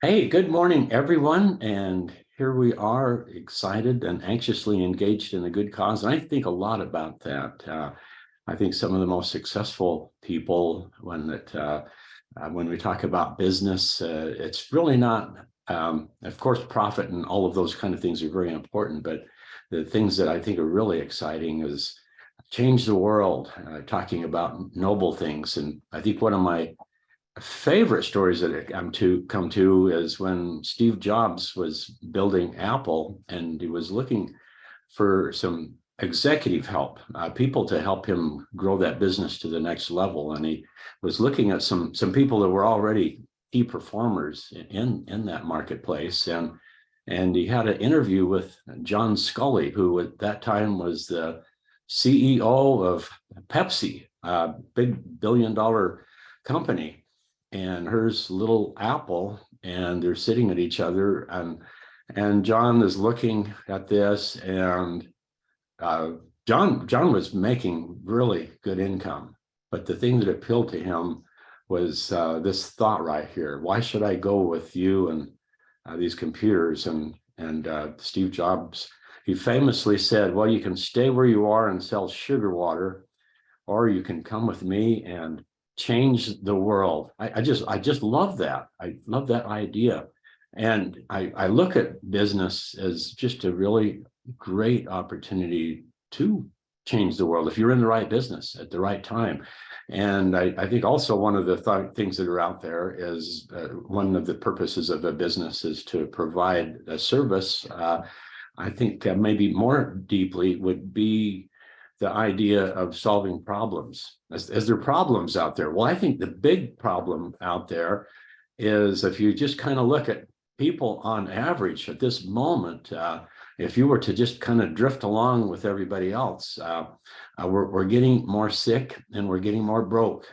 Hey, good morning, everyone. And here we are, excited and anxiously engaged in a good cause. And I think a lot about that. I think some of the most successful people, when we talk about business, it's really not, of course, profit and all of those kind of things are very important. But the things that I think are really exciting is change the world, talking about noble things. And I think one of my favorite stories that come to is when Steve Jobs was building Apple and he was looking for some executive help, people to help him grow that business to the next level. And he was looking at some people that were already key performers in that marketplace. And he had an interview with John Scully, who at that time was the CEO of Pepsi, a big billion-dollar company, and hers little Apple, and they're sitting at each other, and John is looking at this, and uh, John was making really good income, but the thing that appealed to him was this thought right here: why should I go with you and these computers? And Steve Jobs, he famously said, "Well, you can stay where you are and sell sugar water, or you can come with me and change the world." I just love that. I love that idea. And I look at business as just a really great opportunity to change the world if you're in the right business at the right time. And I think also one of the things that are out there is one of the purposes of a business is to provide a service. I think maybe more deeply would be the idea of solving problems. As there are problems out there? Well, I think the big problem out there is if you just kind of look at people on average at this moment, if you were to just kind of drift along with everybody else, we're getting more sick and we're getting more broke.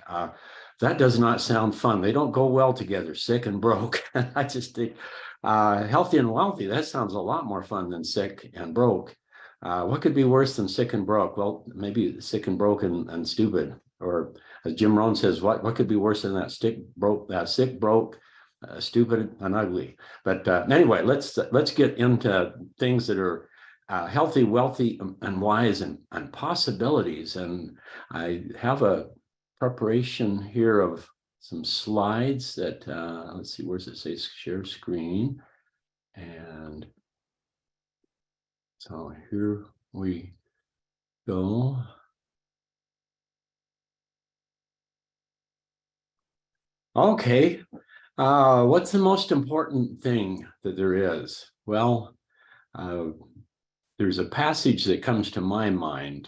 That does not sound fun. They don't go well together, sick and broke. I just think healthy and wealthy, that sounds a lot more fun than sick and broke. What could be worse than sick and broke? Well, maybe sick and broken and stupid. Or as Jim Rohn says, what could be worse than that sick, broke, stupid, and ugly? But anyway, let's get into things that are healthy, wealthy, and wise, and possibilities. And I have a preparation here of some slides that let's see, where does it say share screen? And so here we go. Okay, what's the most important thing that there is? Well, uh, there's a passage that comes to my mind.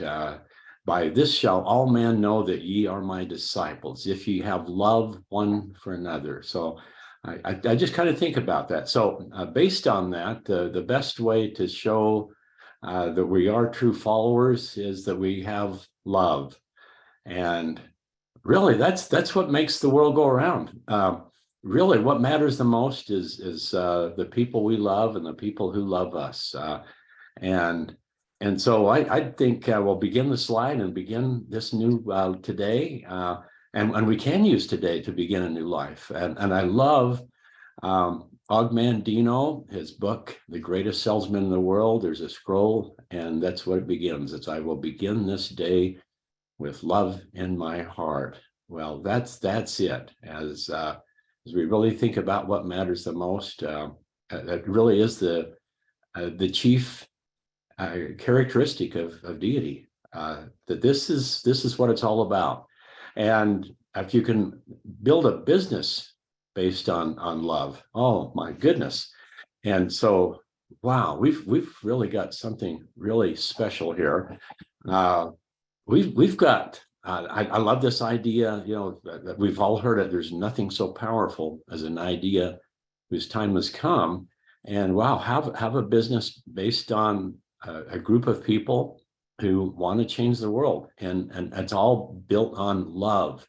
By this shall all men know that ye are my disciples, if ye have love one for another. So I just kind of think about that. So based on that, the best way to show that we are true followers is that we have love. And really, that's what makes the world go around. Really, what matters the most is the people we love and the people who love us. And and so I think we'll begin the slide and begin this new today. And we can use today to begin a new life. And I love Og Mandino, his book, The Greatest Salesman in the World. There's a scroll, and that's what it begins. It's, I will begin this day with love in my heart. Well, that's it. As we really think about what matters the most, that really is the chief characteristic of deity. That this is what it's all about. And if you can build a business based on love, oh my goodness! And so, wow, we've really got something really special here. We've got. I love this idea. You know, that we've all heard it. There's nothing so powerful as an idea whose time has come. And wow, have a business based on a group of people who want to change the world, and it's all built on love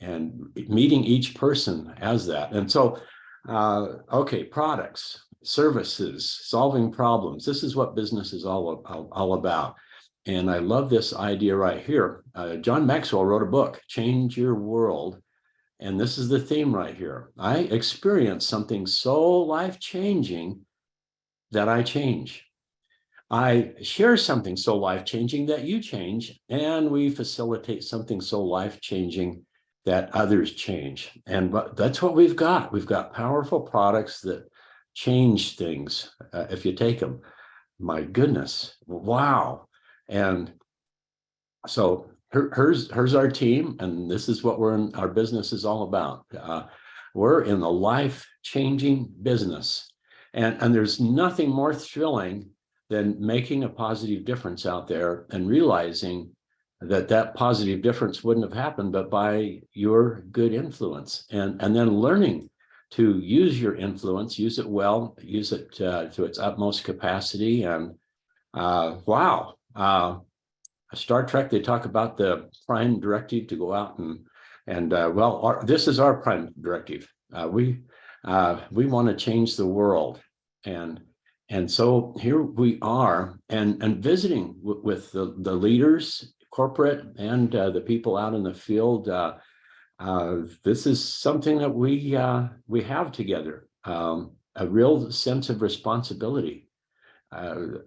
and meeting each person as that. And so, okay, products, services, solving problems. This is what business is all about. And I love this idea right here. John Maxwell wrote a book, Change Your World. and this is the theme right here. I experienced something so life-changing that I change. I share something so life-changing that you change, and we facilitate something so life-changing that others change. And that's what we've got. We've got powerful products that change things if you take them. My goodness, wow. And so here's our team, and this is what our business is all about. We're in the life-changing business, and there's nothing more thrilling than making a positive difference out there and realizing that positive difference wouldn't have happened but by your good influence, and then learning to use your influence, use it well, use it to its utmost capacity. And wow. Star Trek, they talk about the prime directive to go out and well, this is our prime directive. We want to change the world, and so here we are, and visiting with the leaders, corporate, and the people out in the field. This is something that we have together, a real sense of responsibility.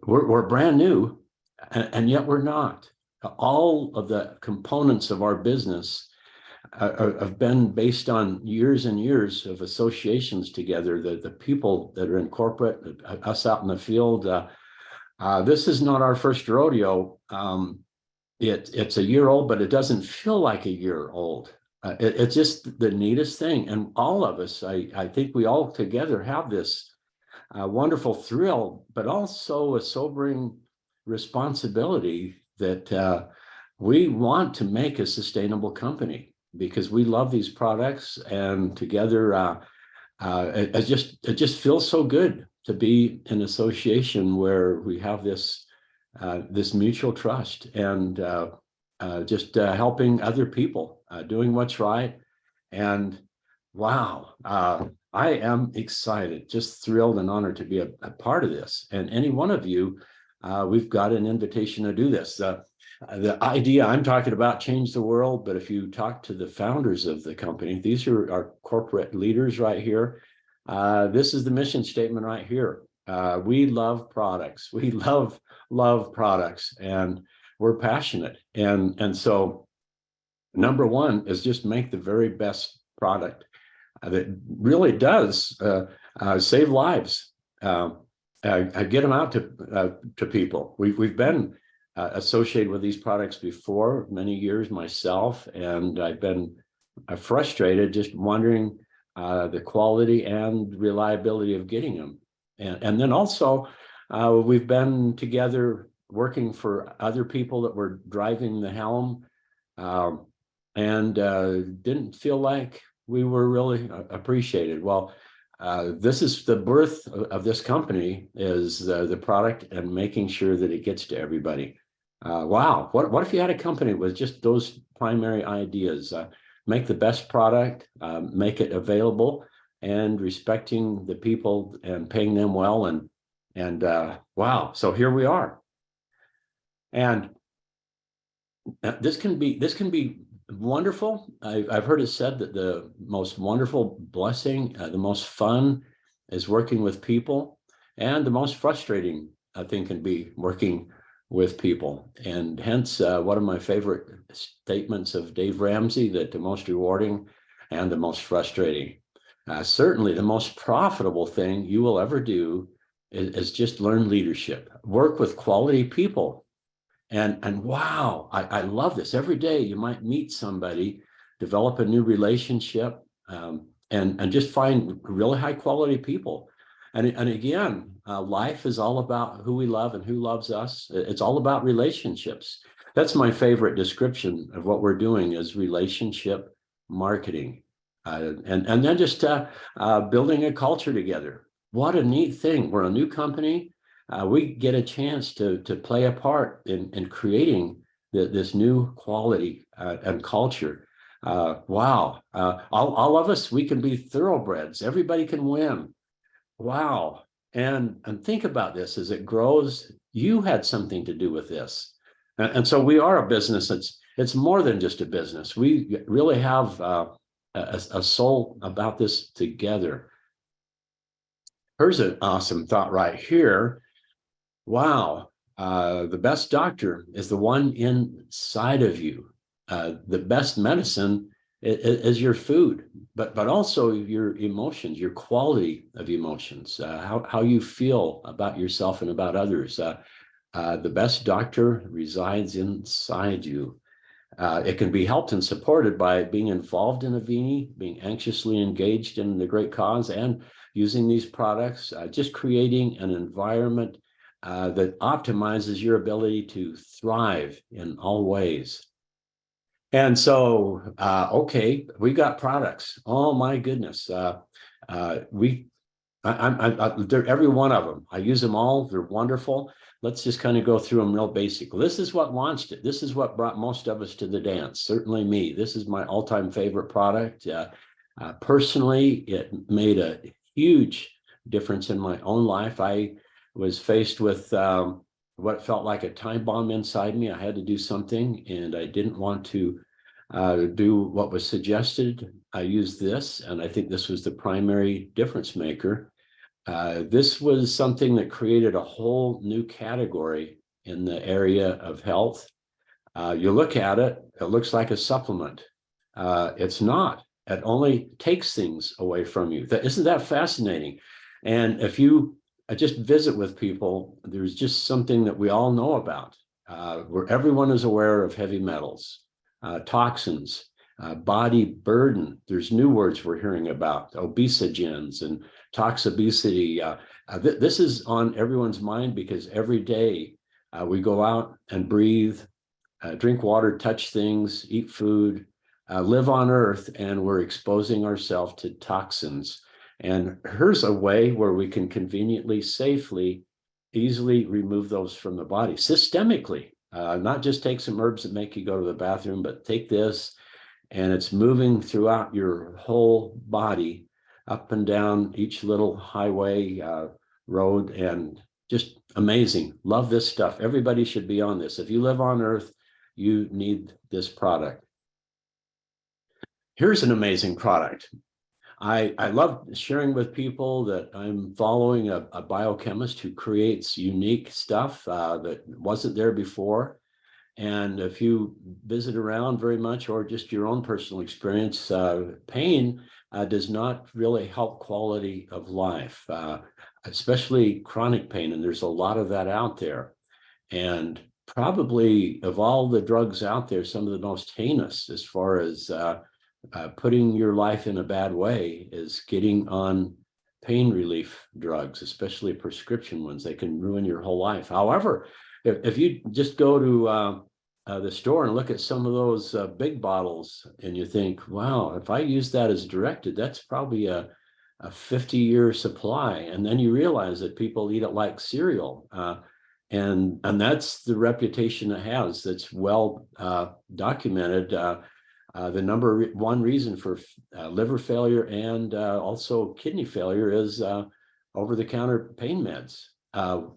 We're brand new, and yet we're not. All of the components of our business have been based on years and years of associations together. The people that are in corporate, us out in the field. This is not our first rodeo. It's a year old, but it doesn't feel like a year old. It's just the neatest thing. And all of us, I think we all together have this wonderful thrill, but also a sobering responsibility that we want to make a sustainable company, because we love these products, and together it just feels so good to be in association where we have this mutual trust, and just helping other people, doing what's right. And wow, I am excited, just thrilled and honored to be a part of this. And any one of you, we've got an invitation to do this. The idea I'm talking about changed the world, but if you talk to the founders of the company, these are our corporate leaders right here. This is the mission statement right here. We love products. We love products, and we're passionate. And so number one is just make the very best product that really does save lives. Get them out to people. We've been associated with these products before many years myself, and I've been frustrated just wondering the quality and reliability of getting them. And then also we've been together working for other people that were driving the helm, and didn't feel like we were really appreciated. Well, this is the birth of this company, is the product and making sure that it gets to everybody. Wow, what if you had a company with just those primary ideas? Make the best product, make it available, and respecting the people and paying them well. And wow, so here we are. And this can be wonderful. I've heard it said that the most wonderful blessing, the most fun, is working with people, and the most frustrating, I think, can be working with people. And hence, one of my favorite statements of Dave Ramsey, that the most rewarding and the most frustrating, certainly the most profitable thing you will ever do is just learn leadership, work with quality people. And wow, I love this. Every day you might meet somebody, develop a new relationship, and just find really high quality people. And again, life is all about who we love and who loves us. It's all about relationships. That's my favorite description of what we're doing, is relationship marketing. And then just building a culture together. What a neat thing. We're a new company. We get a chance to play a part in creating this new quality and culture. Wow. All of us, we can be thoroughbreds. Everybody can win. Wow. And think about this as it grows. You had something to do with this. And so we are a business. It's more than just a business. We really have a soul about this together. Here's an awesome thought right here. Wow, the best doctor is the one inside of you. The best medicine is your food, but also your emotions, your quality of emotions, how you feel about yourself and about others. The best doctor resides inside you. It can be helped and supported by being involved in Avini, being anxiously engaged in the great cause, and using these products, just creating an environment that optimizes your ability to thrive in all ways. And so, okay, we got products. Oh my goodness, they're every one of them. I use them all. They're wonderful. Let's just kind of go through them real basic. This is what launched it. This is what brought most of us to the dance. Certainly me. This is my all-time favorite product. Personally, it made a huge difference in my own life. I was faced with what felt like a time bomb inside me. I had to do something, and I didn't want to do what was suggested. I used this, and I think this was the primary difference maker. This was something that created a whole new category in the area of health. You look at it, it looks like a supplement. It's not. It only takes things away from you. Isn't that fascinating? And if you just visit with people, there's just something that we all know about, where everyone is aware of heavy metals, toxins, body burden. There's new words we're hearing about, obesogens and toxobesity. This is on everyone's mind because every day we go out and breathe, drink water, touch things, eat food, live on Earth, and we're exposing ourselves to toxins. And here's a way where we can conveniently, safely, easily remove those from the body systemically. Not just take some herbs that make you go to the bathroom, but take this, and it's moving throughout your whole body, up and down each little highway, road, and just amazing. Love this stuff. Everybody should be on this. If you live on Earth, you need this product. Here's an amazing product. I love sharing with people that I'm following a biochemist who creates unique stuff that wasn't there before. And if you visit around very much, or just your own personal experience, pain does not really help quality of life, especially chronic pain. And there's a lot of that out there. And probably of all the drugs out there, some of the most heinous as far as putting your life in a bad way is getting on pain relief drugs, especially prescription ones. They can ruin your whole life. However, if you just go to the store and look at some of those big bottles, and you think, wow, if I use that as directed, that's probably a 50-year supply. And then you realize that people eat it like cereal. And that's the reputation it has. That's well documented. The number one reason for liver failure and also kidney failure is over-the-counter pain meds.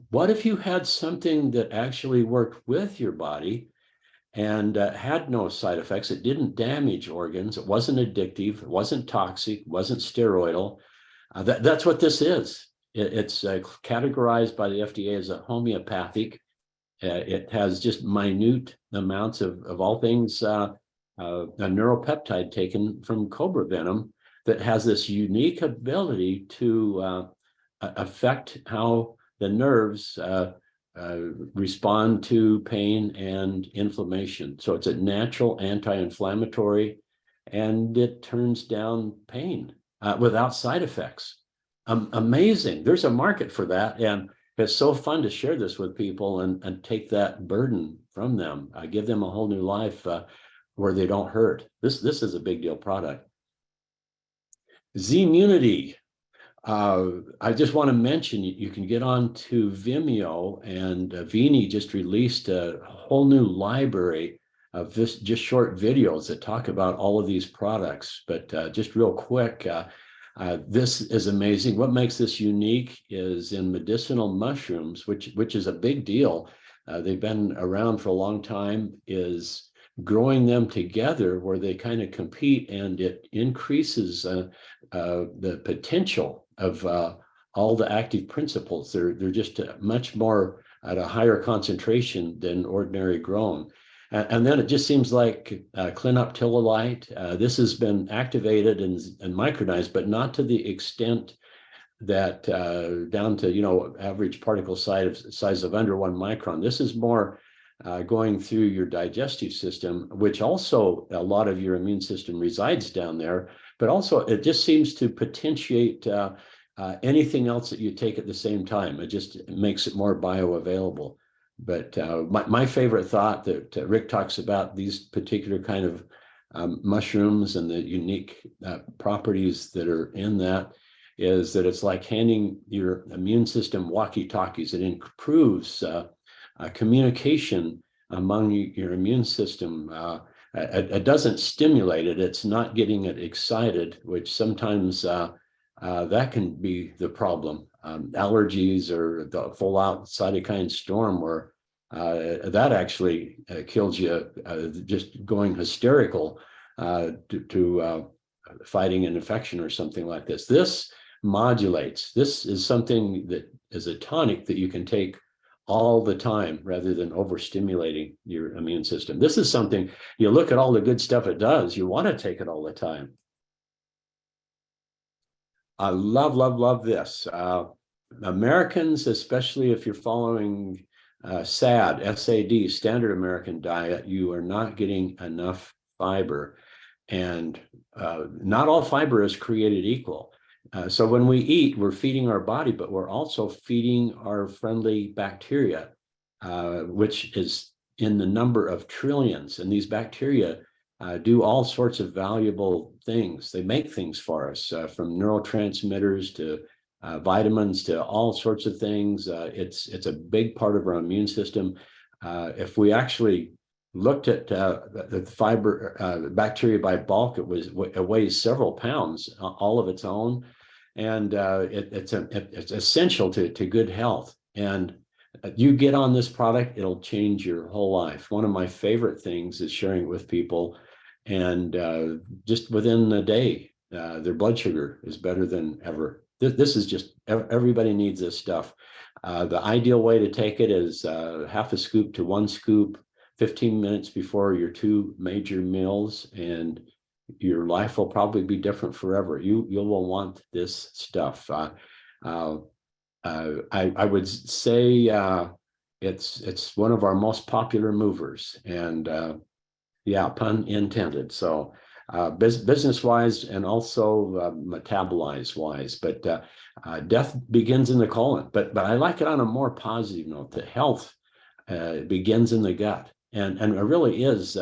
What if you had something that actually worked with your body and had no side effects? It didn't damage organs. It wasn't addictive. It wasn't toxic. It wasn't steroidal. That's what this is. It's categorized by the FDA as a homeopathic. It has just minute amounts of all things, a neuropeptide taken from cobra venom that has this unique ability to affect how the nerves respond to pain and inflammation. So it's a natural anti-inflammatory, and it turns down pain without side effects. Amazing. There's a market for that, and it's so fun to share this with people and take that burden from them. Give them a whole new life where they don't hurt. This is a big deal product. Zimmunity. I just want to mention, you can get on to Vimeo, and Avini just released a whole new library of just short videos that talk about all of these products. But just real quick, this is amazing. What makes this unique is in medicinal mushrooms, which is a big deal. They've been around for a long time, is growing them together where they kind of compete, and it increases the potential of all the active principles. They're just much more at a higher concentration than ordinary grown. And then it just seems like clinoptilolite, this has been activated and micronized, but not to the extent that down to, average particle size of under 1 micron. This is more going through your digestive system, which also a lot of your immune system resides down there, but also it just seems to potentiate anything else that you take at the same time. It just makes it more bioavailable. But my favorite thought that Rick talks about, these particular kind of mushrooms and the unique properties that are in that, is that it's like handing your immune system walkie-talkies. It improves communication among your immune system. It doesn't stimulate it. It's not getting it excited, which sometimes that can be the problem. Allergies or the full-out cytokine storm, where that actually kills you, just going hysterical to fighting an infection or something like this. This modulates. This is something that is a tonic that you can take all the time rather than overstimulating your immune system. This is something, you look at all the good stuff it does, you want to take it all the time. I love this. Americans, especially if you're following SAD, S-A-D, Standard American Diet, you are not getting enough fiber. And not all fiber is created equal. So when we eat, we're feeding our body, but we're also feeding our friendly bacteria, which is in the number of trillions. And these bacteria do all sorts of valuable things. They make things for us, from neurotransmitters to vitamins to all sorts of things. It's a big part of our immune system. If we actually looked at the fiber bacteria by bulk, it weighs several pounds, all of its own, and it's essential to good health. And you get on this product, it'll change your whole life. One of my favorite things is sharing it with people, and just within a day, their blood sugar is better than ever. This is just, everybody needs this stuff. The ideal way to take it is half a scoop to 1 scoop, 15 minutes before your 2 major meals, and your life will probably be different forever. You will want this stuff. I would say it's one of our most popular movers, and yeah, pun intended. So business-wise and also metabolize-wise, but death begins in the colon. But I like it on a more positive note. That health begins in the gut, and it really is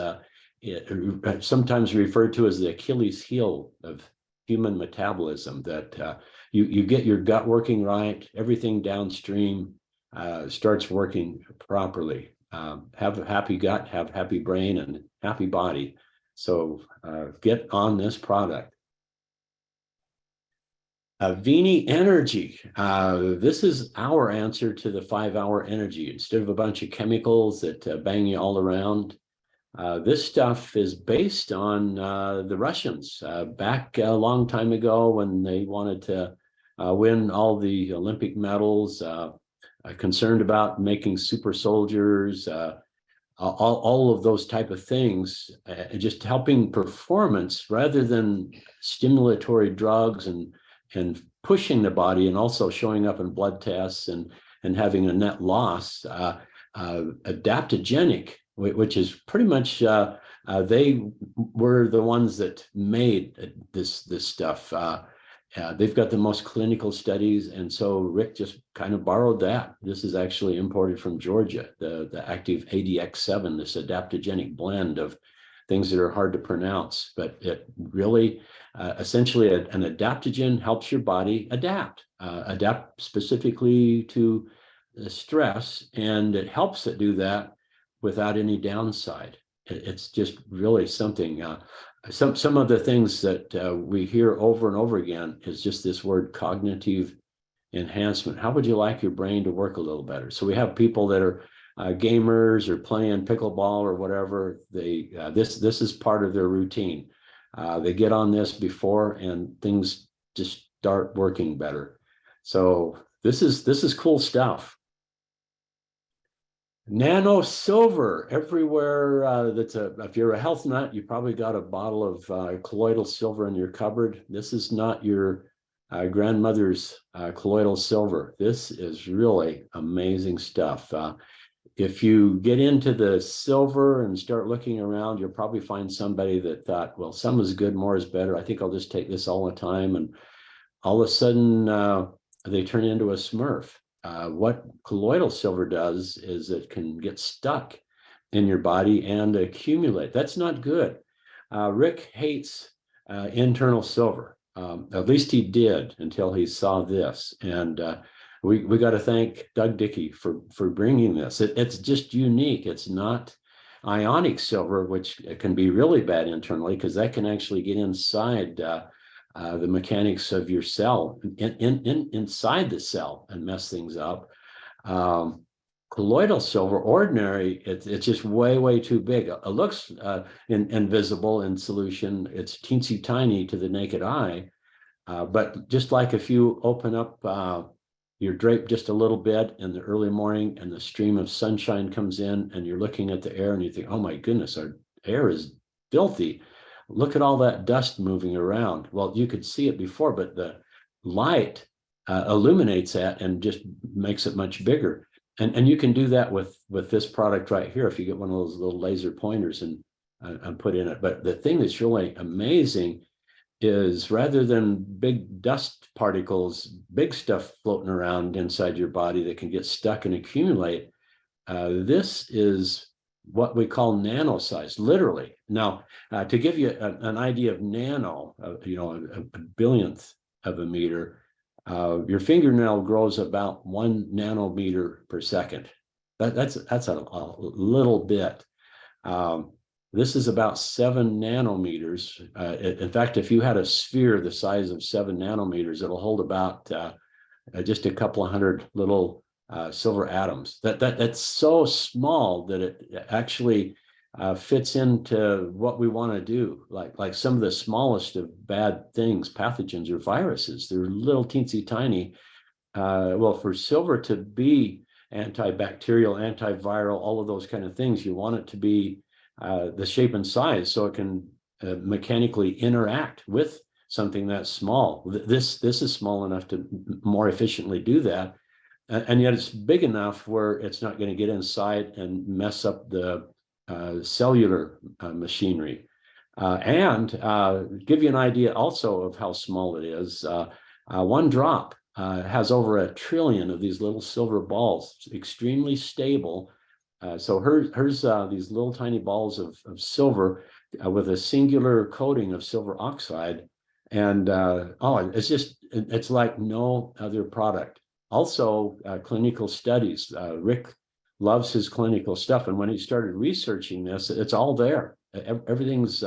sometimes referred to as the Achilles heel of human metabolism. That you get your gut working right, everything downstream starts working properly. Have a happy gut, have happy brain, and happy body. So get on this product. Avini Energy. This is our answer to the 5-hour energy. Instead of a bunch of chemicals that bang you all around, this stuff is based on the Russians back a long time ago, when they wanted to win all the Olympic medals, concerned about making super soldiers, all of those type of things, just helping performance rather than stimulatory drugs and pushing the body, and also showing up in blood tests and having a net loss. Adaptogenic, which is pretty much they were the ones that made this stuff. They've got the most clinical studies, and so Rick just kind of borrowed that. This is actually imported from Georgia, the active ADX7, this adaptogenic blend of things that are hard to pronounce, but it really essentially an adaptogen helps your body adapt specifically to stress, and it helps it do that without any downside. It's just really something. Some of the things that we hear over and over again is just this word cognitive enhancement. How would you like your brain to work a little better? So we have people that are gamers or playing pickleball or whatever, they this is part of their routine. They get on this before and things just start working better. So this is cool stuff. Nano silver everywhere. If you're a health nut, you probably got a bottle of colloidal silver in your cupboard. This is not your grandmother's colloidal silver. This is really amazing stuff. If you get into the silver and start looking around, you'll probably find somebody that thought, well, some is good, more is better. I think I'll just take this all the time. And all of a sudden, they turn into a Smurf. What colloidal silver does is it can get stuck in your body and accumulate. That's not good. Rick hates internal silver. At least he did until he saw this. And we got to thank Doug Dickey for bringing this. It's just unique. It's not ionic silver, which can be really bad internally because that can actually get inside the mechanics of your cell inside the cell and mess things up. Colloidal silver, ordinary, it's just way too big. It looks invisible in solution. It's teensy tiny to the naked eye, but just like if you open up your drape just a little bit in the early morning and the stream of sunshine comes in and you're looking at the air and you think, oh my goodness, our air is filthy. Look at all that dust moving around. Well, you could see it before, but the light illuminates that and just makes it much bigger. And you can do that with this product right here if you get one of those little laser pointers and put in it. But the thing that's really amazing is rather than big dust particles, big stuff floating around inside your body that can get stuck and accumulate, this is what we call nano size, literally. Now, to give you an idea of nano, a billionth of a meter, your fingernail grows about 1 nanometer per second. That's a little bit. This is about 7 nanometers. In fact, if you had a sphere the size of 7 nanometers, it'll hold about just a couple of hundred little silver atoms. That's so small that it actually fits into what we want to do. Like some of the smallest of bad things, pathogens or viruses, they're little teensy tiny. Well, for silver to be antibacterial, antiviral, all of those kind of things, you want it to be the shape and size so it can mechanically interact with something that's small. This is small enough to more efficiently do that. And yet it's big enough where it's not going to get inside and mess up the cellular machinery. And give you an idea also of how small it is. 1 drop has over 1 trillion of these little silver balls. It's extremely stable. So here's these little tiny balls of silver with a singular coating of silver oxide. And it's like no other product. Also, clinical studies. Rick loves his clinical stuff. And when he started researching this, it's all there. Everything's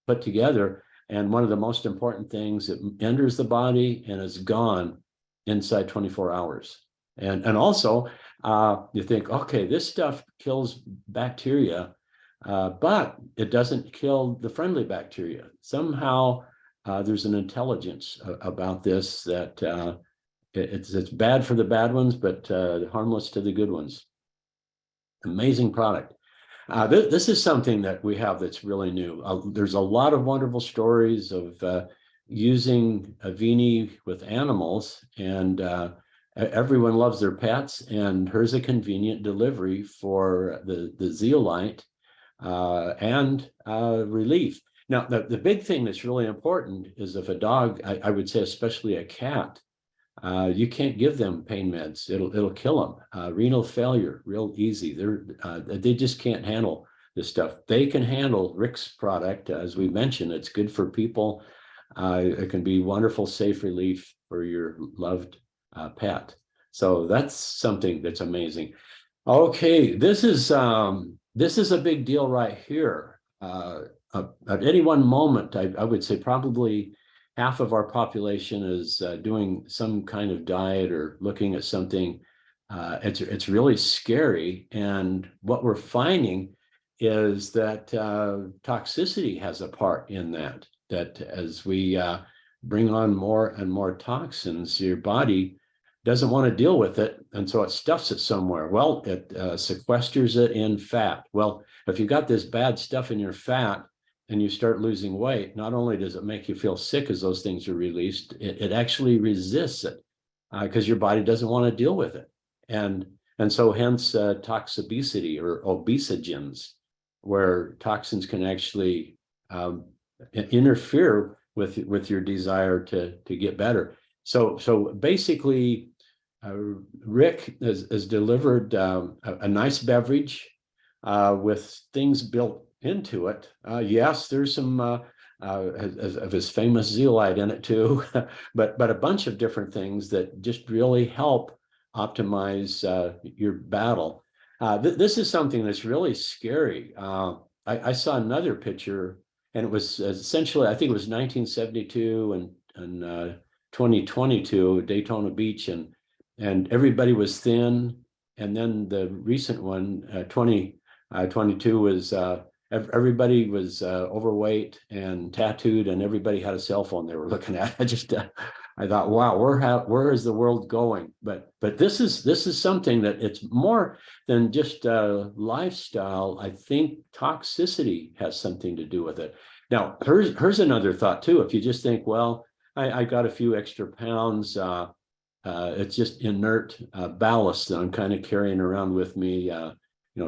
put together. And one of the most important things, it enters the body and is gone inside 24 hours. And also, you think, okay, this stuff kills bacteria, but it doesn't kill the friendly bacteria. Somehow there's an intelligence about this that it's bad for the bad ones, but harmless to the good ones. Amazing product. This is something that we have that's really new. There's a lot of wonderful stories of using Avini with animals, and everyone loves their pets, and here's a convenient delivery for the zeolite and relief. Now, the big thing that's really important is if a dog, I would say especially a cat, you can't give them pain meds. It'll kill them. Renal failure, real easy. They just can't handle this stuff. They can handle Rick's product. As we mentioned, it's good for people. It can be wonderful, safe relief for your loved pet. So that's something that's amazing. Okay, this is a big deal right here. At any one moment, I would say probably half of our population is doing some kind of diet or looking at something It's really scary. And what we're finding is that toxicity has a part in that. That as we bring on more and more toxins, your body doesn't want to deal with it, and so it stuffs it somewhere. Well, it sequesters it in fat. Well, if you got this bad stuff in your fat and you start losing weight, not only does it make you feel sick as those things are released, it actually resists it because your body doesn't want to deal with it. And so hence toxobesity or obesogens, where toxins can actually interfere with your desire to get better. So basically, Rick has delivered a nice beverage with things built into it. Yes, there's some of his famous zeolite in it too, but a bunch of different things that just really help optimize your battle. This is something that's really scary. I saw another picture, and it was essentially, I think it was 1972 and 2022, Daytona Beach, and everybody was thin. And then the recent one, 2022, was everybody was overweight and tattooed, and everybody had a cell phone they were looking at. I thought, wow, where is the world going? But this is something that it's more than just lifestyle. I think toxicity has something to do with it. Now, here's another thought too. If you just think, well, I got a few extra pounds. It's just inert ballast that I'm kind of carrying around with me,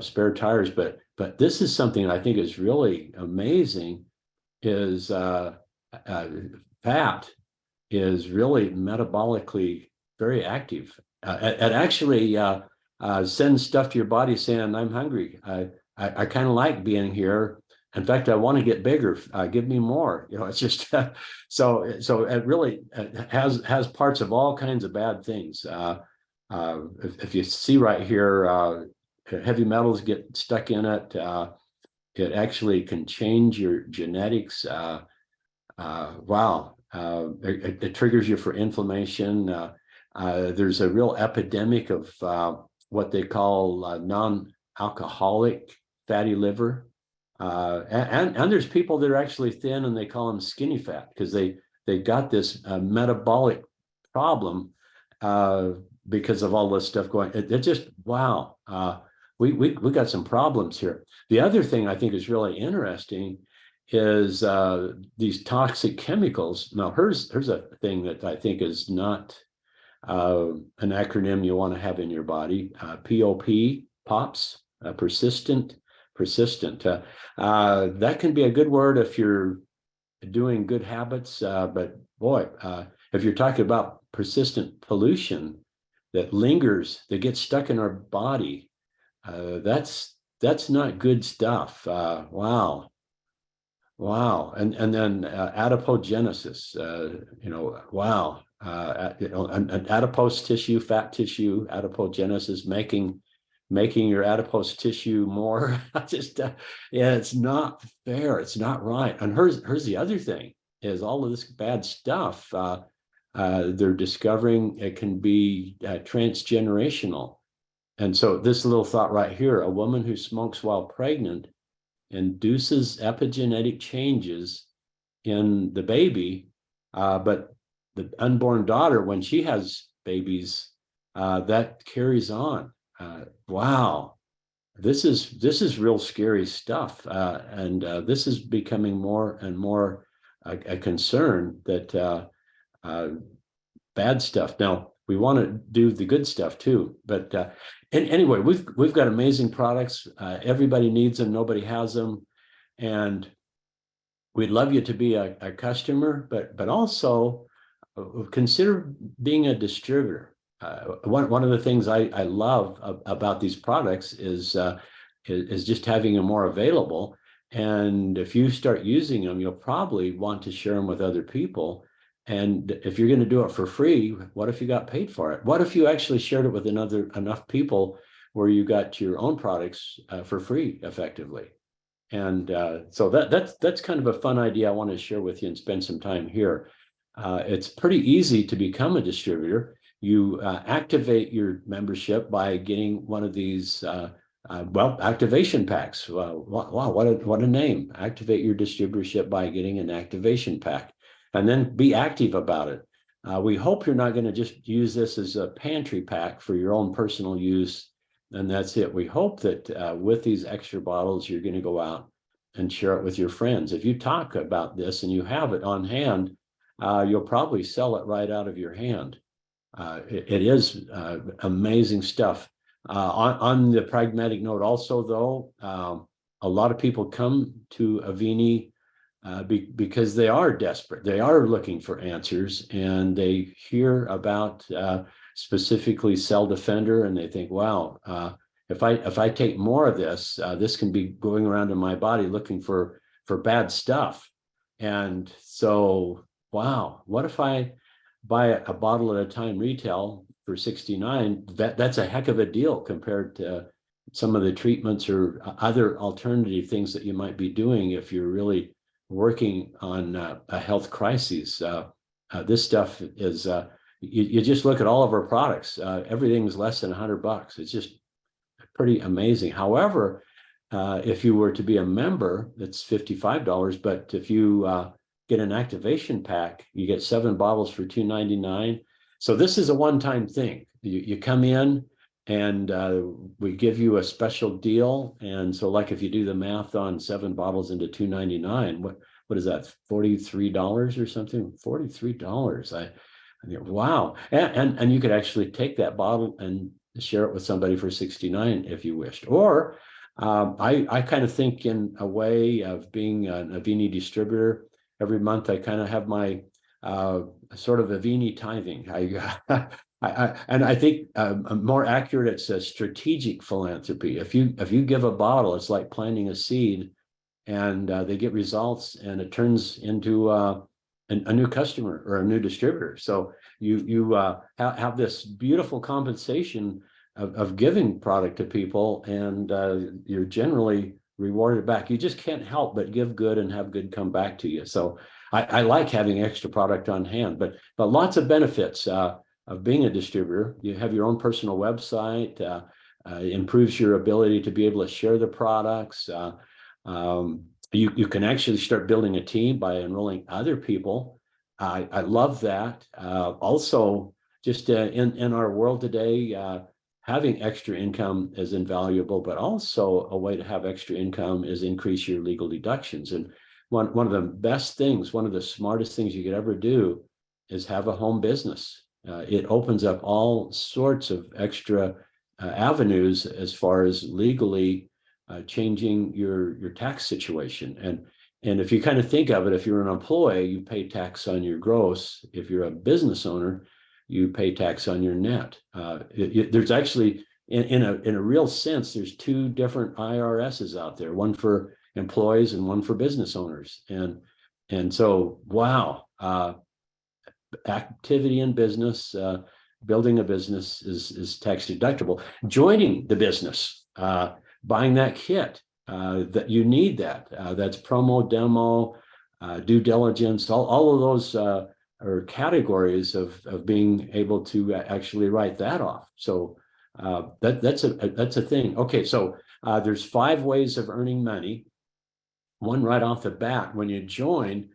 spare tires. But this is something I think is really amazing, is fat is really metabolically very active. It actually sends stuff to your body saying, I'm hungry. I kind of like being here. In fact, I want to get bigger. Give me more. It's just so it really has parts of all kinds of bad things. If you see right here, heavy metals get stuck in it. It actually can change your genetics. Wow. It triggers you for inflammation. There's a real epidemic of what they call non-alcoholic fatty liver. And there's people that are actually thin, and they call them skinny fat because they got this metabolic problem because of all this stuff going. It just, wow. We got some problems here. The other thing I think is really interesting is these toxic chemicals. Now, here's a thing that I think is not an acronym you want to have in your body. POP, POPs, persistent. That can be a good word if you're doing good habits, but boy, if you're talking about persistent pollution that lingers, that gets stuck in our body, that's not good stuff. Wow. And then adipogenesis, wow. And adipose tissue, fat tissue, adipogenesis, making your adipose tissue more. Yeah, it's not fair. It's not right. And here's the other thing: is all of this bad stuff they're discovering it can be transgenerational. And so this little thought right here: a woman who smokes while pregnant induces epigenetic changes in the baby, but the unborn daughter, when she has babies, that carries on. Wow, this is real scary stuff, and this is becoming more and more a concern that bad stuff. Now, we want to do the good stuff too, but anyway, we've got amazing products. Everybody needs them. Nobody has them, and we'd love you to be a customer, but also consider being a distributor. One of the things I love about these products is just having them more available. And if you start using them, you'll probably want to share them with other people. And if you're going to do it for free, what if you got paid for it? What if you actually shared it with enough people where you got your own products for free effectively? And so that's kind of a fun idea I want to share with you and spend some time here. It's pretty easy to become a distributor. You activate your membership by getting one of these activation packs. Wow, what a name. Activate your distributorship by getting an activation pack, and then be active about it. We hope you're not going to just use this as a pantry pack for your own personal use, and that's it. We hope that with these extra bottles, you're going to go out and share it with your friends. If you talk about this and you have it on hand, you'll probably sell it right out of your hand. It is amazing stuff. On the pragmatic note also, though, a lot of people come to Avini because they are desperate. They are looking for answers, and they hear about specifically Cell Defender, and they think, wow, if I take more of this, this can be going around in my body looking for bad stuff. And so, wow, what if I buy a bottle at a time retail for $69? That's a heck of a deal compared to some of the treatments or other alternative things that you might be doing if you're really working on a health crisis. This stuff is, you just look at all of our products, everything's less than $100. It's just pretty amazing. However, if you were to be a member, it's $55, but if you get an activation pack, you get 7 bottles for $2.99. So this is a one-time thing. You come in and we give you a special deal. And so like if you do the math on 7 bottles into $2.99, what is that, $43 or something? $43. I think, wow. And you could actually take that bottle and share it with somebody for $69 if you wished. Or I kind of think in a way of being an Avini distributor. Every month I kind of have my sort of Avini tithing. And I think more accurate, it's a strategic philanthropy. If you give a bottle, it's like planting a seed, and they get results, and it turns into a new customer or a new distributor. So you have this beautiful compensation of giving product to people, and you're generally rewarded back. You just can't help but give good and have good come back to you. So I like having extra product on hand, but lots of benefits of being a distributor. You have your own personal website, improves your ability to be able to share the products. You can actually start building a team by enrolling other people. I love that. Also, just in our world today, having extra income is invaluable, but also a way to have extra income is increase your legal deductions. And one of the best things, one of the smartest things you could ever do is have a home business. It opens up all sorts of extra avenues as far as legally changing your tax situation. And if you kind of think of it, if you're an employee, you pay tax on your gross. If you're a business owner, you pay tax on your net. There's actually, in a real sense, there's 2 different IRSs out there, one for employees and one for business owners. And so, wow, activity in business, building a business is tax deductible. Joining the business, buying that kit, that you need that's promo, demo, due diligence, all of those are categories of being able to actually write that off. So that's a thing. Okay, so there's 5 ways of earning money. One right off the bat, when you join,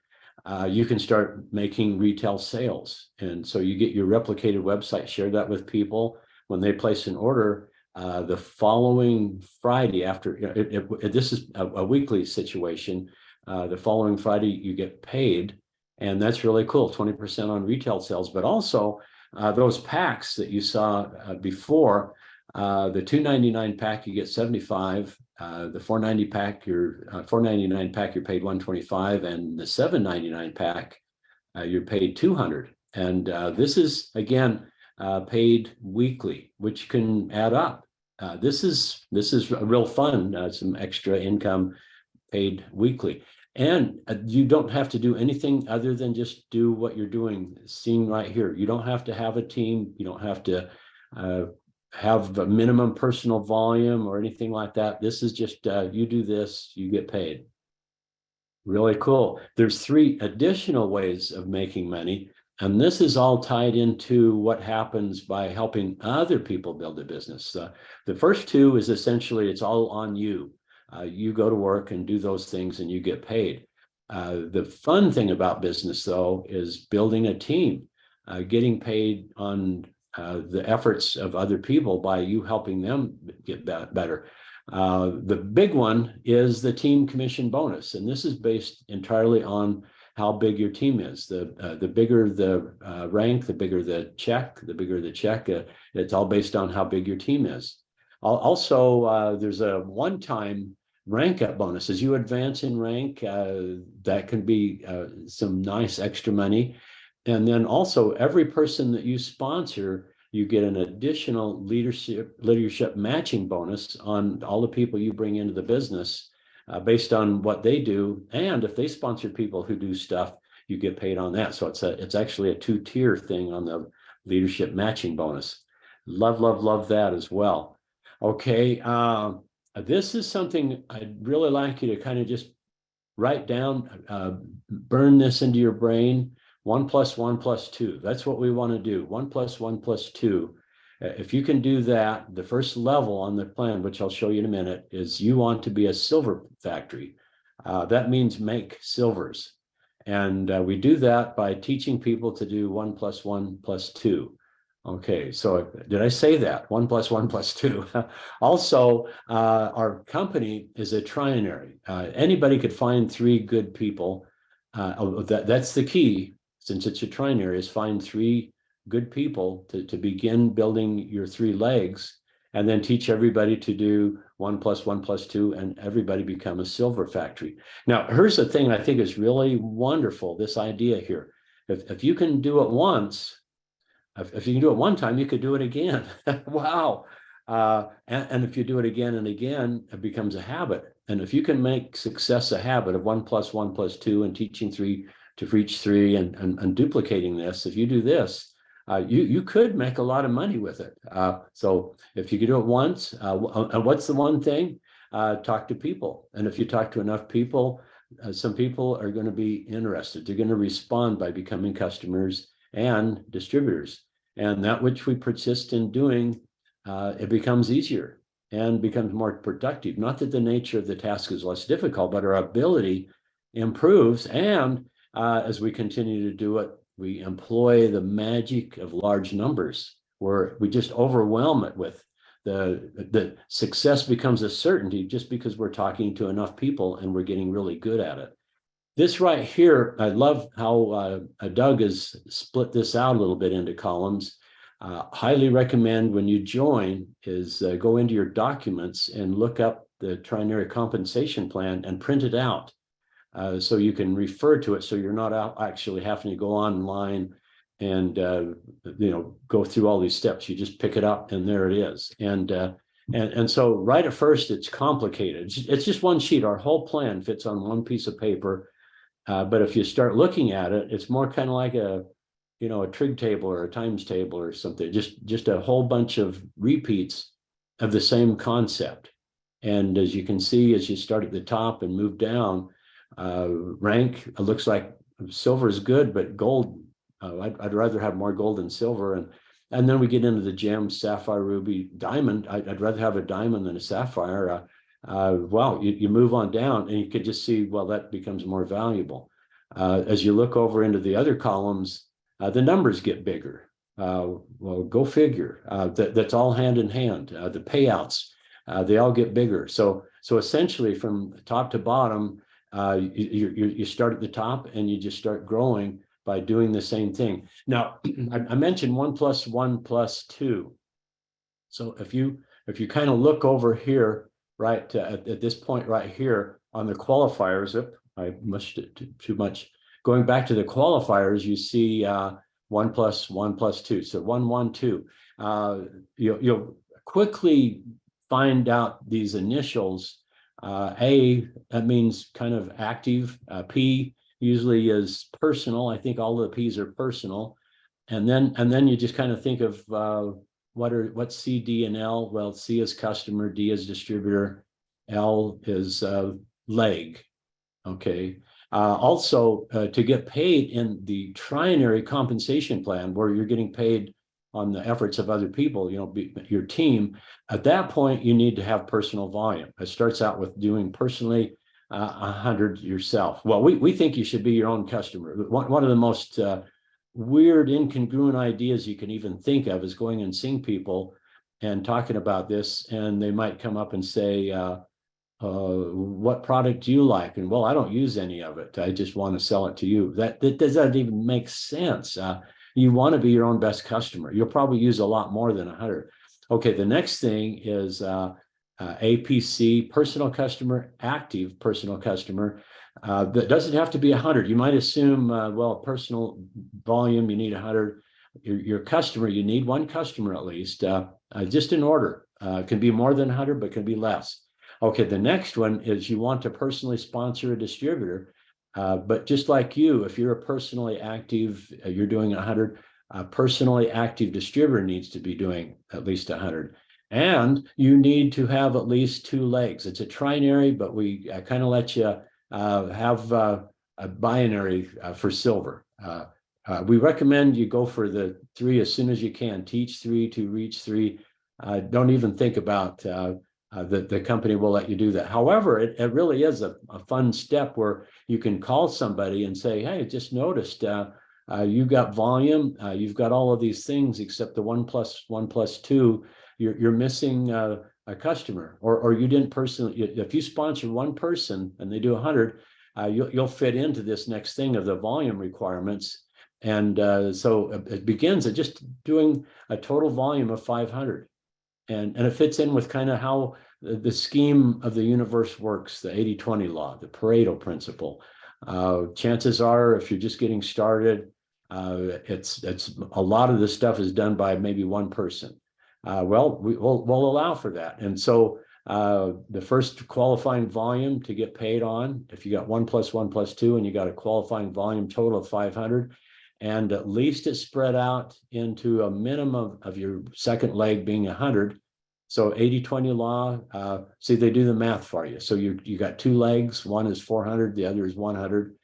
you can start making retail sales. And so you get your replicated website, share that with people. When they place an order, the following Friday after, this is a weekly situation, the following Friday you get paid. And that's really cool, 20% on retail sales. But also those packs that you saw before, the $2.99 pack, you get 75. The $4.90 pack, $4.99 pack, you're paid $125, and the $7.99 pack, you're paid $200. And this is again paid weekly, which can add up. This is real fun. Some extra income paid weekly. And you don't have to do anything other than just do what you're doing, seen right here. You don't have to have a team. You don't have to have a minimum personal volume or anything like that. This is just, you do this, you get paid. Really cool. There's 3 additional ways of making money. And this is all tied into what happens by helping other people build a business. The first two is essentially it's all on you. You go to work and do those things and you get paid. The fun thing about business, though, is building a team, getting paid on the efforts of other people by you helping them get better. The big one is the team commission bonus, and this is based entirely on how big your team is. The bigger the rank, the bigger the check, it's all based on how big your team is. Also, there's a one-time rank up bonus. As you advance in rank, that can be some nice extra money. And then also every person that you sponsor, you get an additional leadership matching bonus on all the people you bring into the business based on what they do. And if they sponsor people who do stuff, you get paid on that. So it's actually a two-tier thing on the leadership matching bonus. Love that as well. Okay, this is something I'd really like you to kind of just write down, burn this into your brain. 1 + 1 + 2. That's what we want to do. 1 + 1 + 2. If you can do that, the first level on the plan, which I'll show you in a minute, is you want to be a silver factory. That means make silvers. And we do that by teaching people to do 1 + 1 + 2. Okay, so did I say that? 1 + 1 + 2. Also, our company is a trinary. Anybody could find 3 good people. That's the key, since it's a trinary, is find 3 good people to begin building your 3 legs, and then teach everybody to do 1 + 1 + 2, and everybody become a silver factory. Now, here's the thing I think is really wonderful, this idea here. If you can do it once, if you can do it one time, you could do it again. Wow. And if you do it again and again, it becomes a habit. And if you can make success a habit of 1 + 1 + 2 and teaching 3 to reach 3 and duplicating this, if you do this, you could make a lot of money with it. So if you could do it once, and what's the one thing? Talk to people. And if you talk to enough people, some people are going to be interested. They're going to respond by becoming customers and distributors. And that which we persist in doing, it becomes easier and becomes more productive. Not that the nature of the task is less difficult, but our ability improves. And as we continue to do it, we employ the magic of large numbers, where we just overwhelm it with the success becomes a certainty just because we're talking to enough people and we're getting really good at it. This right here, I love how Doug has split this out a little bit into columns. Highly recommend when you join is go into your documents and look up the trinary compensation plan and print it out so you can refer to it, so you're not actually having to go online and go through all these steps. You just pick it up and there it is. And so right at first it's complicated. It's just one sheet. Our whole plan fits on one piece of paper. But if you start looking at it, it's more kind of like a trig table or a times table or something, just a whole bunch of repeats of the same concept. And as you can see, as you start at the top and move down, rank, it looks like silver is good, but gold, I'd rather have more gold than silver. And then we get into the gems, sapphire, ruby, diamond. I'd rather have a diamond than a sapphire. Well, you move on down and you could just see, well, that becomes more valuable. As you look over into the other columns, the numbers get bigger. Well, go figure. That's all hand in hand. The payouts, they all get bigger. So essentially from top to bottom, you start at the top and you just start growing by doing the same thing. Now, I mentioned 1 + 1 + 2. So if you kind of look over here, right at this point right here on the qualifiers, I mushed it too much. Going back to the qualifiers, you see 1 + 1 + 2. So 1, 1, 2. You'll quickly find out these initials. A, that means kind of active. P usually is personal. I think all of the P's are personal. And then you just kind of think of what's C, D, and L? Well, C is customer, D is distributor, L is leg. Okay. Also, to get paid in the trinary compensation plan, where you're getting paid on the efforts of other people, your team, at that point, you need to have personal volume. It starts out with doing personally 100 yourself. Well, we think you should be your own customer. One of the most weird, incongruent ideas you can even think of is going and seeing people and talking about this, and they might come up and say, what product do you like? And well, I don't use any of it. I just want to sell it to you. That doesn't even make sense. You want to be your own best customer. You'll probably use a lot more than 100. Okay, the next thing is APC, personal customer, active personal customer. That doesn't have to be 100. You might assume, well, personal volume, you need 100. Your customer, you need one customer at least, just in order. Can be more than 100, but can be less. Okay, the next one is you want to personally sponsor a distributor, but just like you, if you're a personally active, you're doing 100, a personally active distributor needs to be doing at least 100. And you need to have at least 2 legs. It's a trinary, but we kind of let you have a binary for silver. We recommend you go for the 3 as soon as you can. Teach 3 to reach 3. Don't even think about the company will let you do that. However, it really is a fun step where you can call somebody and say, hey, just noticed you've got volume, you've got all of these things except the 1 + 1 + 2, you're missing a customer, or you didn't personally. If you sponsor one person and they do 100, you'll fit into this next thing of the volume requirements. And so it begins at just doing a total volume of 500. And it fits in with kind of how the scheme of the universe works, the 80-20 law, the Pareto principle. Chances are, if you're just getting started, it's a lot of this stuff is done by maybe one person. Well, we'll allow for that. And so the first qualifying volume to get paid on, if you got 1 + 1 + 2 and you got a qualifying volume total of 500, and at least it's spread out into a minimum of your second leg being 100. So 80-20 law, see, they do the math for you. So you got 2 legs, one is 400, the other is 100.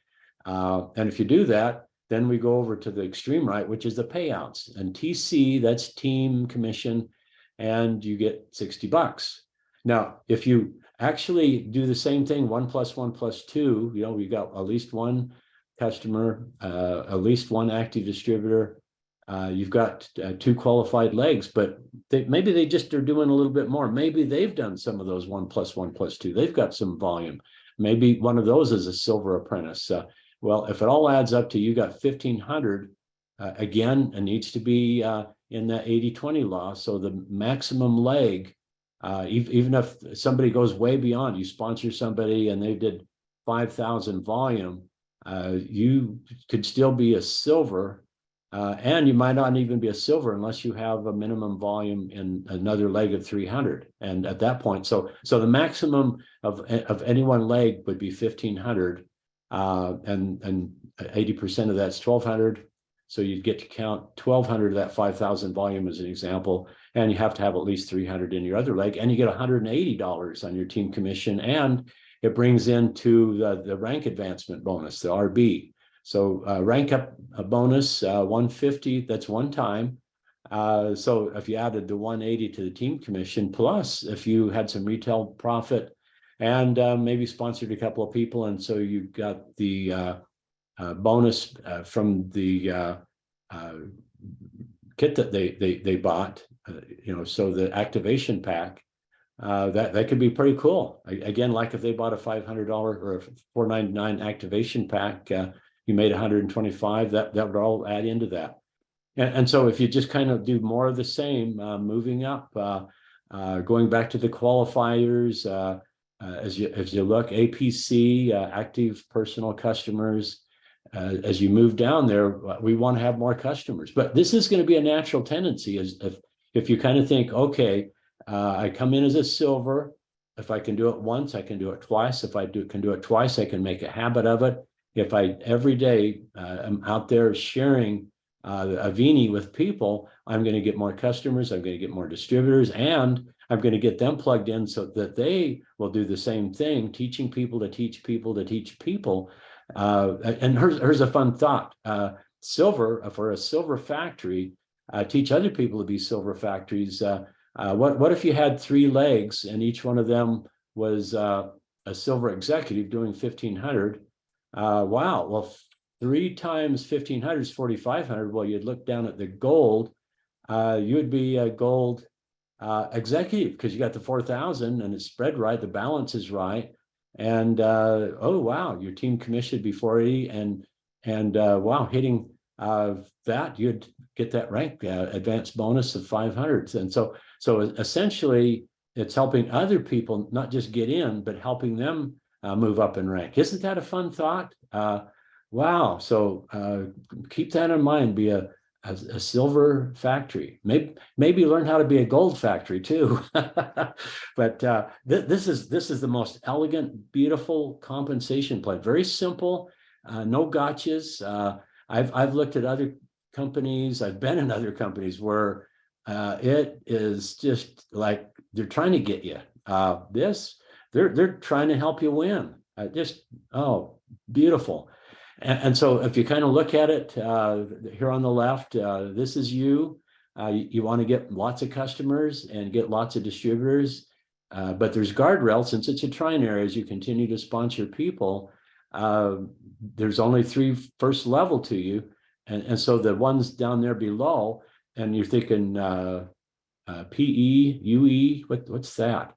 And if you do that, then we go over to the extreme right, which is the payouts. And TC, that's team commission, and you get $60. Now, if you actually do the same thing, 1 + 1 + 2, we got at least one customer, at least one active distributor. You've got 2 qualified legs, but maybe they just are doing a little bit more. Maybe they've done some of those 1 + 1 + 2. They've got some volume. Maybe one of those is a silver apprentice. Well, if it all adds up to you got 1,500, again, it needs to be in that 80-20 law. So the maximum leg, even if somebody goes way beyond, you sponsor somebody and they did 5,000 volume, you could still be a silver, and you might not even be a silver unless you have a minimum volume in another leg of 300. And at that point, so the maximum of any one leg would be 1,500, and 80% of that's 1,200. So you'd get to count 1,200 of that 5,000 volume as an example, and you have to have at least 300 in your other leg, and you get $180 on your team commission, and it brings into the rank advancement bonus, the RB. So rank up a bonus, 150, that's one time. So if you added the 180 to the team commission, plus if you had some retail profit and maybe sponsored a couple of people, and so you got the bonus from the kit that they bought, so the activation pack, that could be pretty cool. Again, like if they bought a $500 or a $499 activation pack, you made 125, that would all add into that. And so if you just kind of do more of the same, moving up, going back to the qualifiers, as you look, APC, active personal customers, as you move down there, we want to have more customers. But this is going to be a natural tendency, as if you kind of think, okay, I come in as a silver. If I can do it once, I can do it twice. If I can do it twice, I can make a habit of it. If I every day am out there sharing Avini with people, I'm going to get more customers, I'm going to get more distributors, and I'm going to get them plugged in so that they will do the same thing, teaching people to teach people to teach people. And here's a fun thought. Silver, for a silver factory, teach other people to be silver factories. What if you had 3 legs and each one of them was a silver executive doing 1,500? Wow. Well, 3 times 1,500 is 4,500. Well, you'd look down at the gold. You would be a gold executive because you got the 4,000 and it's spread right. The balance is right. And oh wow, your team commission would be 40, and wow, hitting that, you'd get that rank advanced bonus of 500. And so essentially, it's helping other people not just get in, but helping them move up in rank. Isn't that a fun thought? Wow. So keep that in mind. Be a silver factory. Maybe learn how to be a gold factory too. But this is the most elegant, beautiful compensation plan. Very simple, no gotchas. I've looked at other companies. I've been in other companies where it is just like they're trying to get you. They're trying to help you win. Beautiful. And so if you kind of look at it here on the left, this is you. You want to get lots of customers and get lots of distributors, but there's guardrails. Since it's a trinary, as you continue to sponsor people, there's only 3 first level to you. And so the ones down there below, and you're thinking PE, UE, what's that?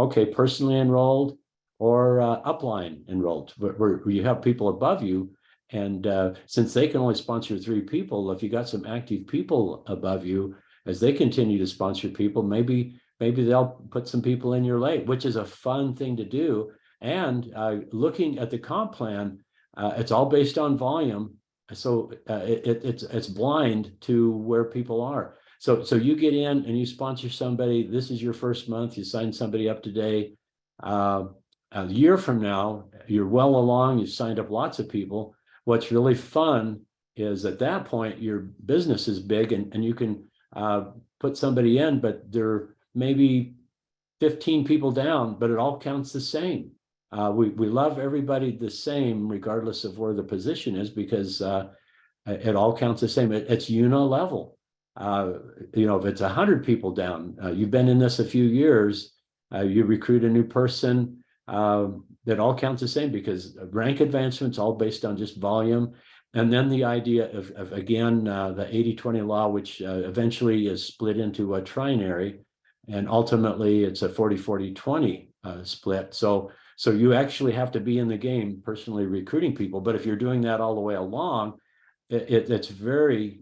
Okay, personally enrolled or upline enrolled, where you have people above you. And since they can only sponsor 3 people, if you got some active people above you, as they continue to sponsor people, maybe they'll put some people in your lane, which is a fun thing to do. And looking at the comp plan, it's all based on volume. So it's blind to where people are. So you get in and you sponsor somebody. This is your first month. You sign somebody up today. A year from now, you're well along. You've signed up lots of people. What's really fun is at that point, your business is big and you can put somebody in, but there may be 15 people down, but it all counts the same. We love everybody the same, regardless of where the position is, because it all counts the same. It's level. If it's 100 people down, you've been in this a few years, you recruit a new person, that all counts the same, because rank advancement's all based on just volume. And then the idea of again, the 80-20 law, which eventually is split into a trinary, and ultimately it's a 40-40-20 split. So you actually have to be in the game personally recruiting people. But if you're doing that all the way along, it's very,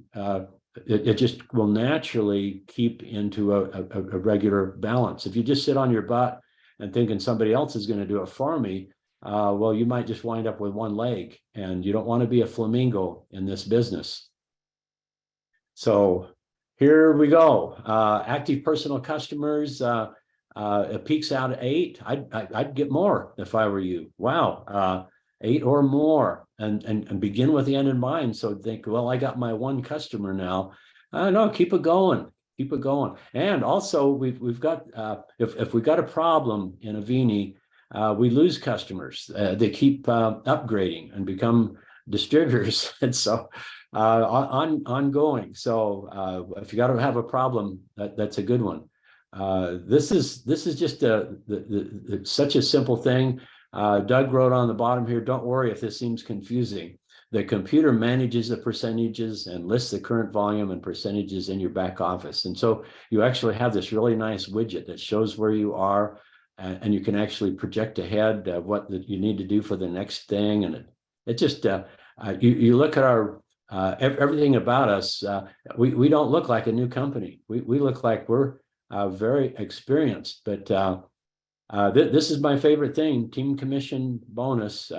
it just will naturally keep into a regular balance. If you just sit on your butt and thinking somebody else is going to do it for me, well, you might just wind up with 1 leg, and you don't want to be a flamingo in this business. So here we go. Active personal customers, it peaks out at 8. I'd get more if I were you. Wow. 8 or more, and begin with the end in mind. So think, well, I got my 1 customer now. No, keep it going. Keep it going. And also we've got, if we got a problem in Avini, we lose customers. They keep upgrading and become distributors. And so ongoing. So if you got to have a problem, that's a good one. This is just such a simple thing. Doug wrote on the bottom here, don't worry if this seems confusing. The computer manages the percentages and lists the current volume and percentages in your back office. And so you actually have this really nice widget that shows where you are, and you can actually project ahead what you need to do for the next thing. And it just, you look at our, everything about us, we don't look like a new company. We look like we're very experienced, but this is my favorite thing, team commission bonus.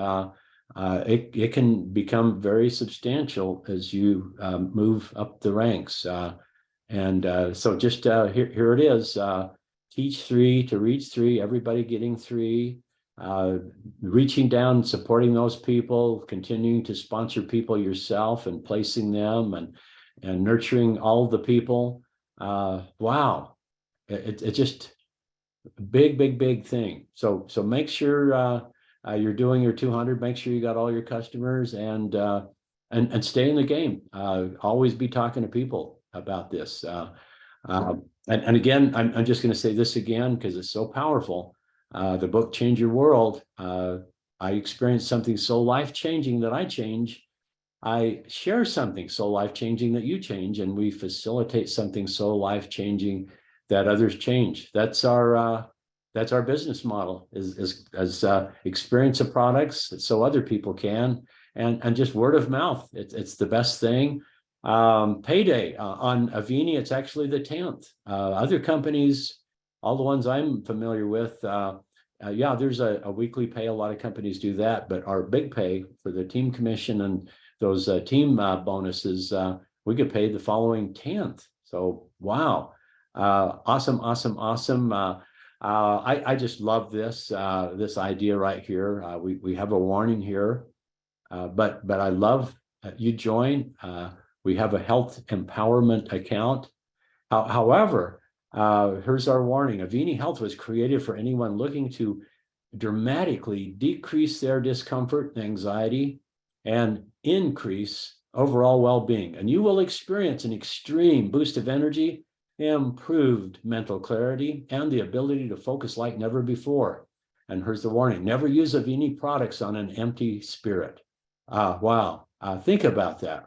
It can become very substantial as you move up the ranks. So just here it is. Teach 3 to reach 3, everybody getting 3, reaching down, supporting those people, continuing to sponsor people yourself and placing them, and nurturing all the people. Wow. It just big thing. So make sure you're doing your 200, make sure you got all your customers, and stay in the game. Always be talking to people about this. And again, I'm just going to say this again because it's so powerful. The book Change Your World. I experienced something so life-changing that I share something so life-changing that you change, and we facilitate something so life-changing that others change. That's our business model, is experience of products so other people can, and just word of mouth. It's the best thing. Payday on Avini, it's actually the 10th. Other companies, all the ones I'm familiar with, yeah, there's a weekly pay. A lot of companies do that, but our big pay for the team commission and those team bonuses, we get paid the following 10th. So, wow. Awesome. I just love this idea right here. We have a warning here, but I love you join. We have a health empowerment account. However, here's our warning. Avini Health was created for anyone looking to dramatically decrease their discomfort and anxiety and increase overall well-being. And you will experience an extreme boost of energy, improved mental clarity, and the ability to focus like never before. And here's the warning: never use Avini products on an empty spirit. Wow. Think about that.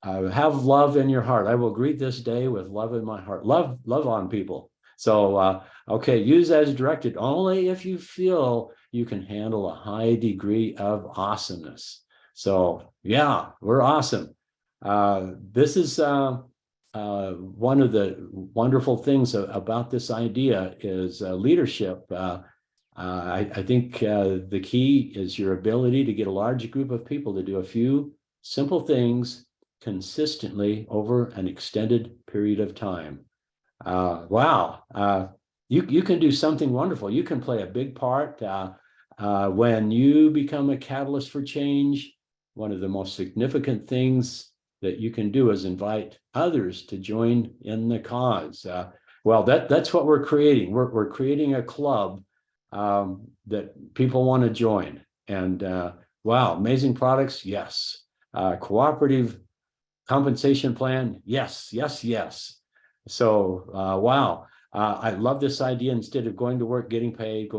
Have love in your heart. I will greet this day with love in my heart. Love on people. So, okay, use as directed only if you feel you can handle a high degree of awesomeness. So, yeah, we're awesome. This is one of the wonderful things about this idea is leadership. I think the key is your ability to get a large group of people to do a few simple things consistently over an extended period of time. Wow. You can do something wonderful. You can play a big part when you become a catalyst for change. One of the most significant things that you can do is invite others to join in the cause. Well, that's what we're creating. We're creating a club that people want to join. And wow, amazing products, yes. Cooperative compensation plan, yes. So wow, I love this idea. Instead of going to work, getting paid,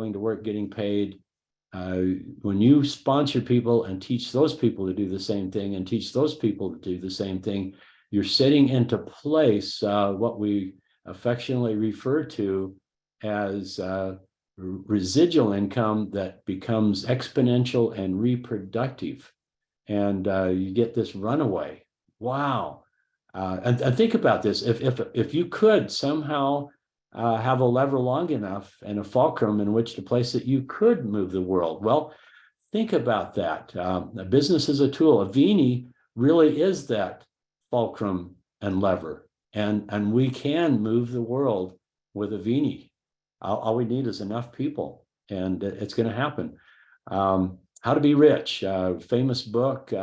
when you sponsor people and teach those people to do the same thing and teach those people to do the same thing, you're setting into place what we affectionately refer to as residual income that becomes exponential and reproductive. And you get this runaway. Wow. And think about this. If you could somehow have a lever long enough and a fulcrum in which to place it, you could move the world. Well, think about that. A business is a tool. Avini really is that fulcrum and lever. And we can move the world with Avini. All we need is enough people, and it's going to happen. How to Be Rich, famous book.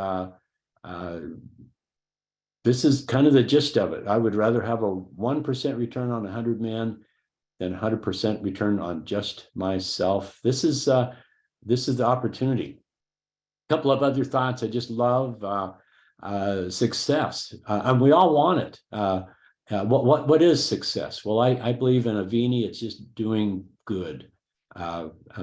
This is kind of the gist of it. I would rather have a 1% return on 100 men than 100% return on just myself. This is the opportunity. A couple of other thoughts. I just love success, and we all want it. What is success? Well, I believe in Avini. It's just doing good.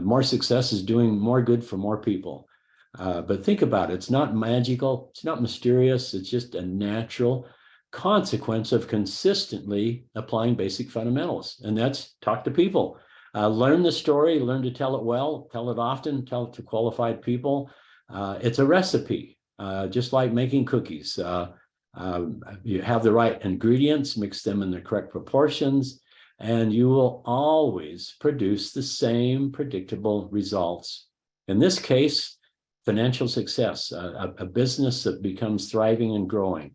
More success is doing more good for more people. But think about it. It's not magical. It's not mysterious. It's just a natural consequence of consistently applying basic fundamentals. And that's talk to people. Learn the story. Learn to tell it well. Tell it often. Tell it to qualified people. It's a recipe, just like making cookies. You have the right ingredients, mix them in the correct proportions, and you will always produce the same predictable results. In this case, financial success, a business that becomes thriving and growing.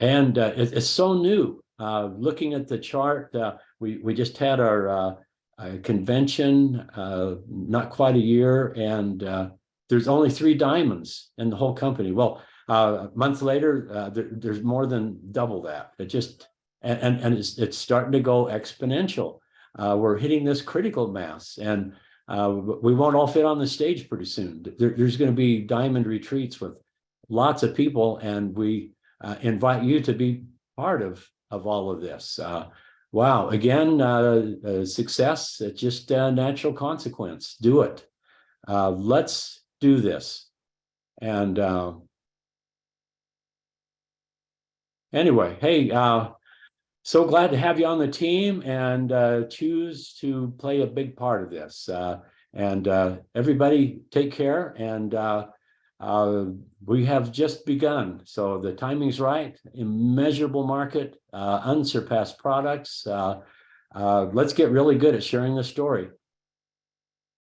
It's so new. Looking at the chart, we just had our convention, not quite a year, and there's only 3 diamonds in the whole company. Well, a month later, there's more than double that. It just, and it's starting to go exponential. we're hitting this critical mass, and we won't all fit on the stage pretty soon. There's going to be diamond retreats with lots of people, and we invite you to be part of all of this. Wow, again, success, it's just a natural consequence. Do it. Let's do this. And anyway, hey, so glad to have you on the team, and choose to play a big part of this. And everybody take care, and we have just begun. So the timing's right, immeasurable market, unsurpassed products. Let's get really good at sharing the story.